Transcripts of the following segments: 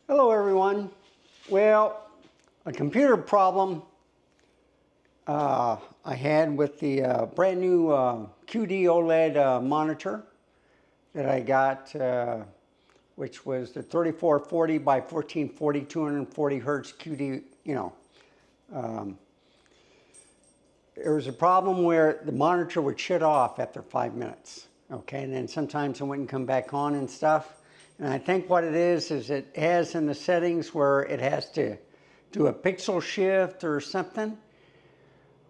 Hello everyone. Well, a computer problem I had with the brand new QD-OLED monitor that I got, which was the 3440 by 1440, 240 hertz QD, there was a problem where the monitor would shut off after 5 minutes, okay, and then sometimes it wouldn't come back on and stuff. And I think what it is it has in the settings where it has to do a pixel shift or something.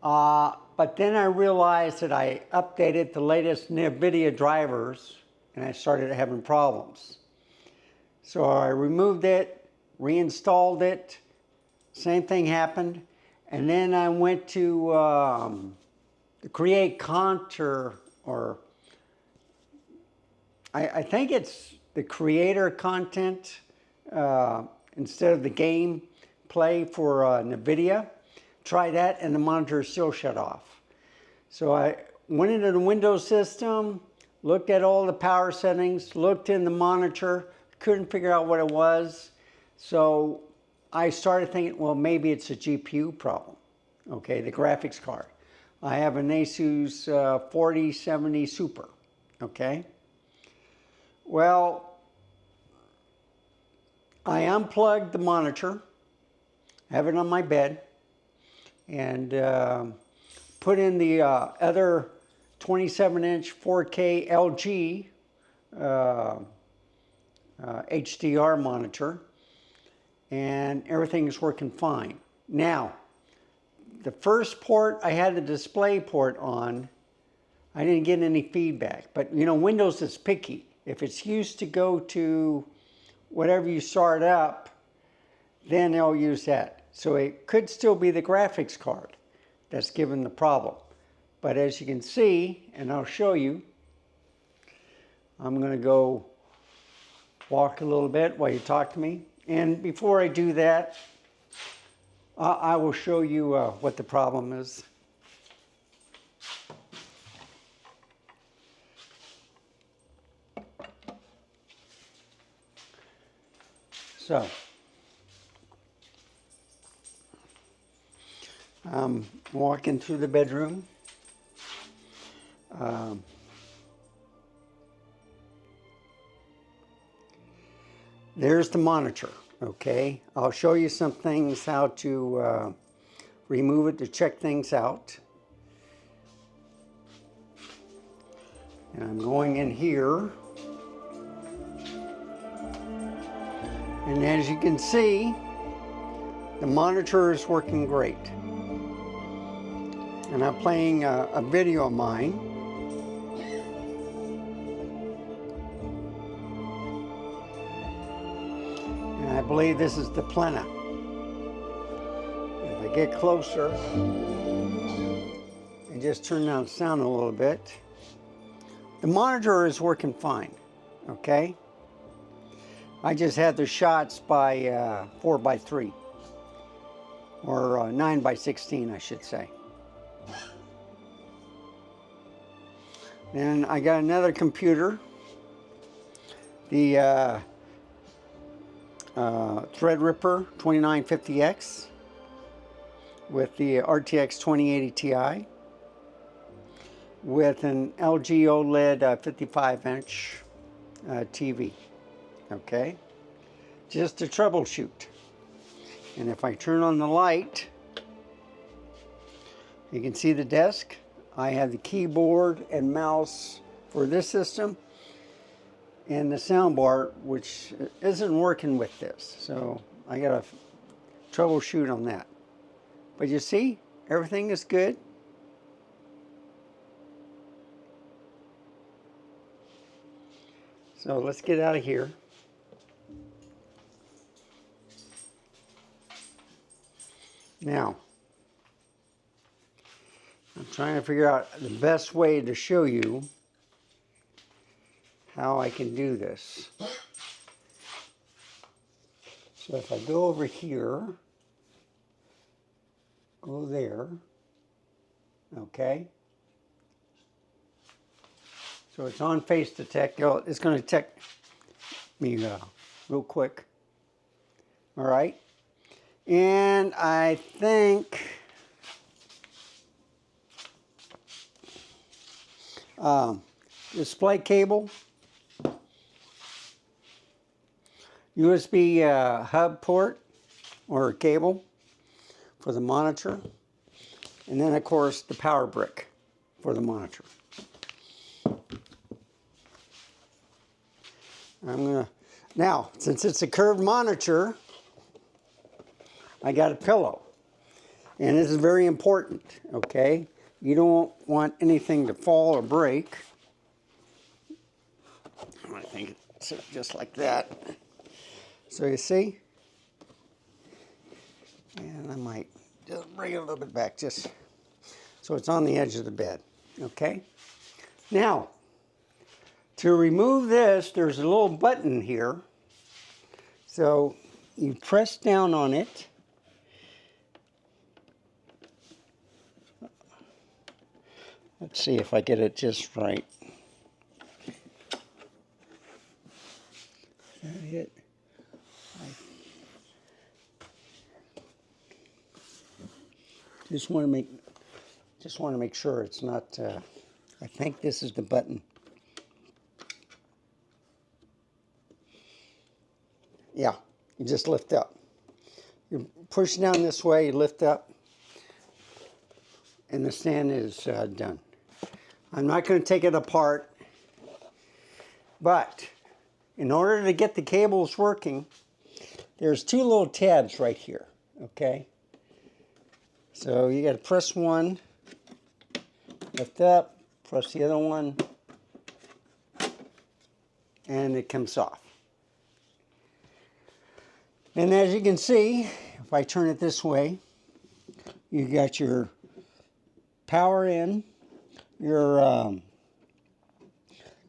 But then I realized that I updated the latest NVIDIA drivers and I started having problems. So I removed it, reinstalled it, same thing happened. And then I went to the create contour, or I think it's the creator content instead of the game play for NVIDIA. Try that and the monitor is still shut off. So I went into the Windows system, looked at all the power settings, looked in the monitor, couldn't figure out what it was. So I started thinking, well, maybe it's a GPU problem, okay, the graphics card. I have an Asus 4070 Super, okay. Well, I unplugged the monitor, have it on my bed, and put in the other 27-inch 4K LG HDR monitor, and everything is working fine. Now, the first port I had the display port on, I didn't get any feedback, but you know, Windows is picky. If it's used to go to whatever you start up, then they'll use that. So it could still be the graphics card that's given the problem. But as you can see, and I'll show you, I'm going to go walk a little bit while you talk to me. And before I do that, I will show you what the problem is. So, I'm walking through the bedroom. There's the monitor, okay? I'll show you some things, how to remove it, to check things out. And I'm going in here. And as you can see, the monitor is working great. And I'm playing a video of mine. And I believe this is the Plena. If I get closer and just turn down the sound a little bit, the monitor is working fine, okay? I just had the shots by 4x3, or 9x16, I should say. Then I got another computer, the Threadripper 2950X with the RTX 2080 Ti with an LG OLED 55-inch TV. Okay, just to troubleshoot. And if I turn on the light, you can see the desk. I have the keyboard and mouse for this system, and the soundbar, which isn't working with this. So I gotta troubleshoot on that. But you see, everything is good. So let's get out of here. Now, I'm trying to figure out the best way to show you how I can do this. So if I go over here, go there, okay? So it's on face detect. It's going to detect me real quick. All right. And I think display cable, USB hub port or cable for the monitor, and then of course the power brick for the monitor. Now, since it's a curved monitor, I got a pillow. And this is very important, okay? You don't want anything to fall or break. I think it's just like that. So you see? And I might just bring it a little bit back, just so it's on the edge of the bed, okay? Now, to remove this, there's a little button here. So you press down on it. Let's see if I get it just right. Is that it? Just want to make sure it's not. I think this is the button. Yeah, you just lift up. You push down this way, you lift up, and the stand is done. I'm not going to take it apart, but in order to get the cables working, there's two little tabs right here, okay? So you got to press one, lift up, press the other one, and it comes off. And as you can see, if I turn it this way, you got your power in, your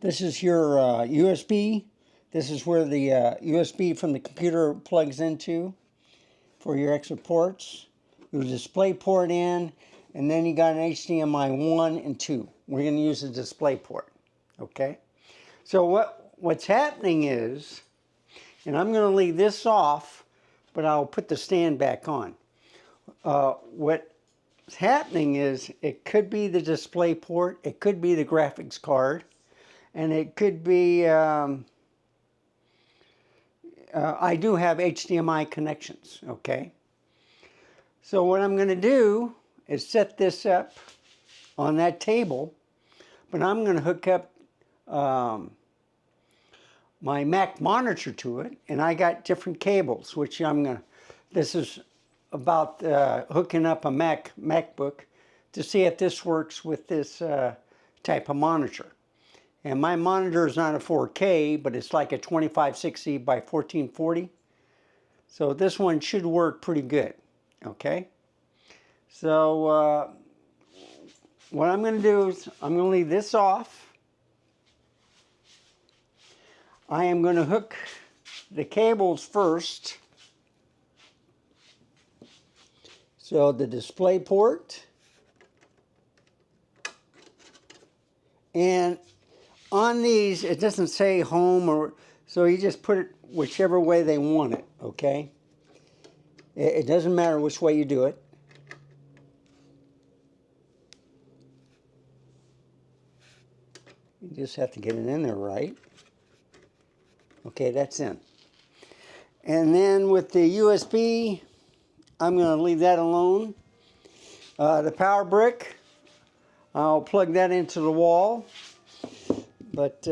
this is your USB. This is where the USB from the computer plugs into for your extra ports. Your display port in, and then you got an HDMI 1 and 2. We're going to use the display port, okay? So what's happening is, and I'm going to leave this off, but I'll put the stand back on. What's happening is it could be the display port, it could be the graphics card, and it could be, I do have HDMI connections, okay? So what I'm going to do is set this up on that table, but I'm going to hook up my Mac monitor to it, and I got different cables, which I'm going to, this is about hooking up a MacBook to see if this works with this type of monitor. And my monitor is not a 4K, but it's like a 2560 by 1440. So this one should work pretty good, okay? So what I'm going to do is I'm going to leave this off. I am going to hook the cables first. So the display port, and on these it doesn't say home, or so you just put it whichever way they want it, okay? It doesn't matter which way you do it. You just have to get it in there right. Okay, that's in. And then with the USB, I'm going to leave that alone. The power brick, I'll plug that into the wall. But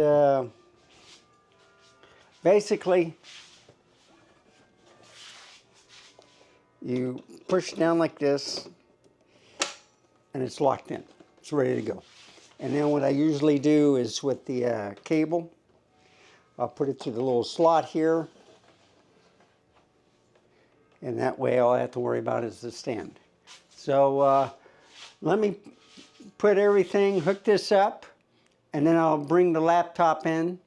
basically, you push down like this, and it's locked in. It's ready to go. And then what I usually do is with the cable, I'll put it through the little slot here. And that way all I have to worry about is the stand. So let me put everything, hook this up, and then I'll bring the laptop in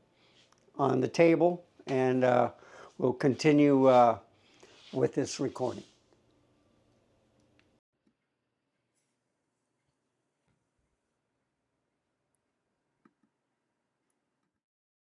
on the table, and we'll continue with this recording.